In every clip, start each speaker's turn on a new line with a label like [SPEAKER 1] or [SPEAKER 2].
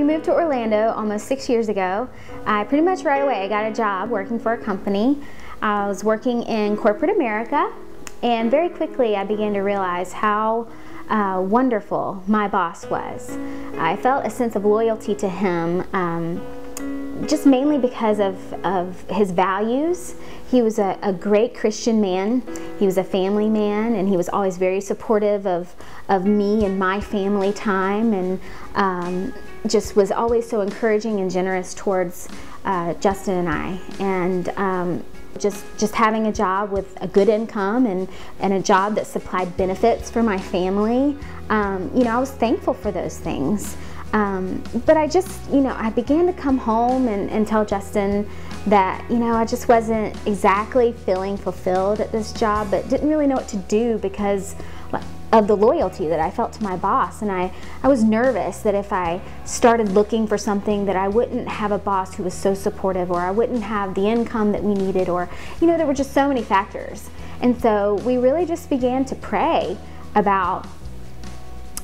[SPEAKER 1] moved to Orlando almost 6 years ago, I pretty much right away I got a job working for a company. I was working in corporate America, and very quickly I began to realize how wonderful my boss was. I felt a sense of loyalty to him, just mainly because of his values. He was a great Christian man. He was a family man, and he was always very supportive of me and my family time, and just was always so encouraging and generous towards Justin and I. And just having a job with a good income and a job that supplied benefits for my family, you know, I was thankful for those things. But I just, you know, I began to come home and tell Justin that, you know, I just wasn't exactly feeling fulfilled at this job, but didn't really know what to do because of the loyalty that I felt to my boss. And I was nervous that if I started looking for something that I wouldn't have a boss who was so supportive, or I wouldn't have the income that we needed, or, you know, there were just so many factors. And so we really just began to pray about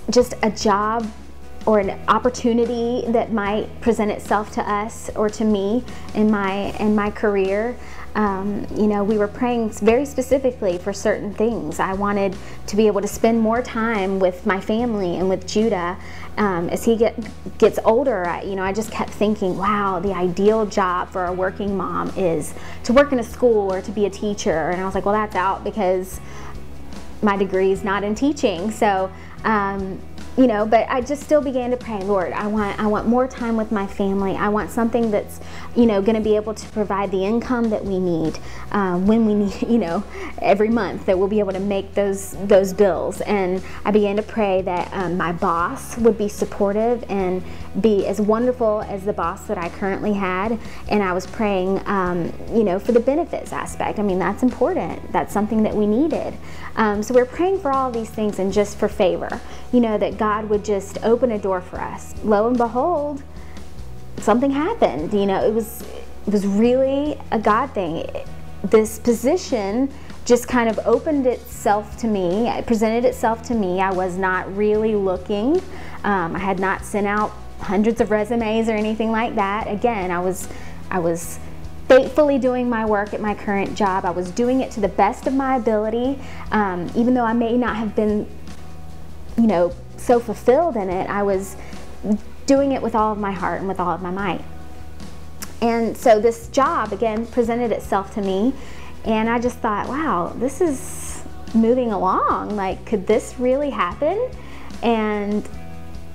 [SPEAKER 1] just a job or an opportunity that might present itself to us or to me in my career. You know, we were praying very specifically for certain things. I wanted to be able to spend more time with my family and with Judah. As he gets older, you know, I just kept thinking, wow, the ideal job for a working mom is to work in a school or to be a teacher. And I was like, well, that's out because my degree is not in teaching. So, you know, but I just still began to pray, Lord, I want more time with my family. I want something that's, you know, going to be able to provide the income that we need when we need, you know, every month, that we'll be able to make those bills. And I began to pray that my boss would be supportive and be as wonderful as the boss that I currently had. And I was praying, you know, for the benefits aspect. I mean, that's important. That's something that we needed. So we're praying for all of these things and just for favor, you know, that God would just open a door for us. Lo and behold, something happened. You know, it was really a God thing. This position just kind of opened itself to me. It presented itself to me. I was not really looking. I had not sent out hundreds of resumes or anything like that. Again, I was faithfully doing my work at my current job. I was doing it to the best of my ability, even though I may not have been, you know, so fulfilled in it. I was doing it with all of my heart and with all of my might. And so this job again presented itself to me, and I just thought, wow, this is moving along. Like, could this really happen? And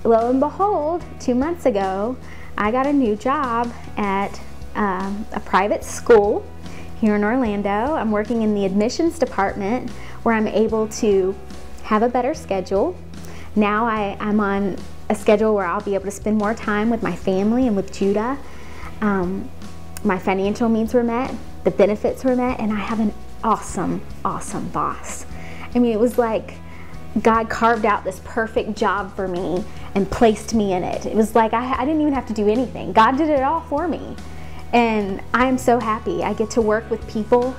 [SPEAKER 1] lo and behold, 2 months ago, I got a new job at a private school here in Orlando. I'm working in the admissions department, where I'm able to have a better schedule. Now I'm on a schedule where I'll be able to spend more time with my family and with Judah. My financial needs were met, the benefits were met, and I have an awesome, awesome boss. I mean, it was like God carved out this perfect job for me and placed me in it. It was like I didn't even have to do anything. God did it all for me. And I am so happy. I get to work with people,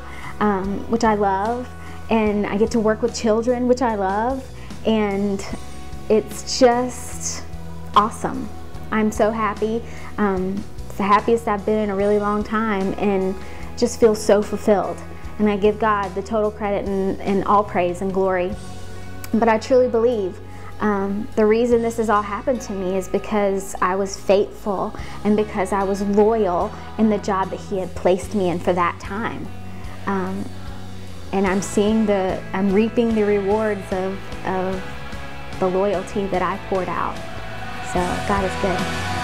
[SPEAKER 1] which I love, and I get to work with children, which I love, and it's just awesome. I'm so happy. It's the happiest I've been in a really long time, and just feel so fulfilled. And I give God the total credit and all praise and glory. But I truly believe the reason this has all happened to me is because I was faithful and because I was loyal in the job that He had placed me in for that time. And I'm reaping the rewards of the loyalty that I poured out. So God is good.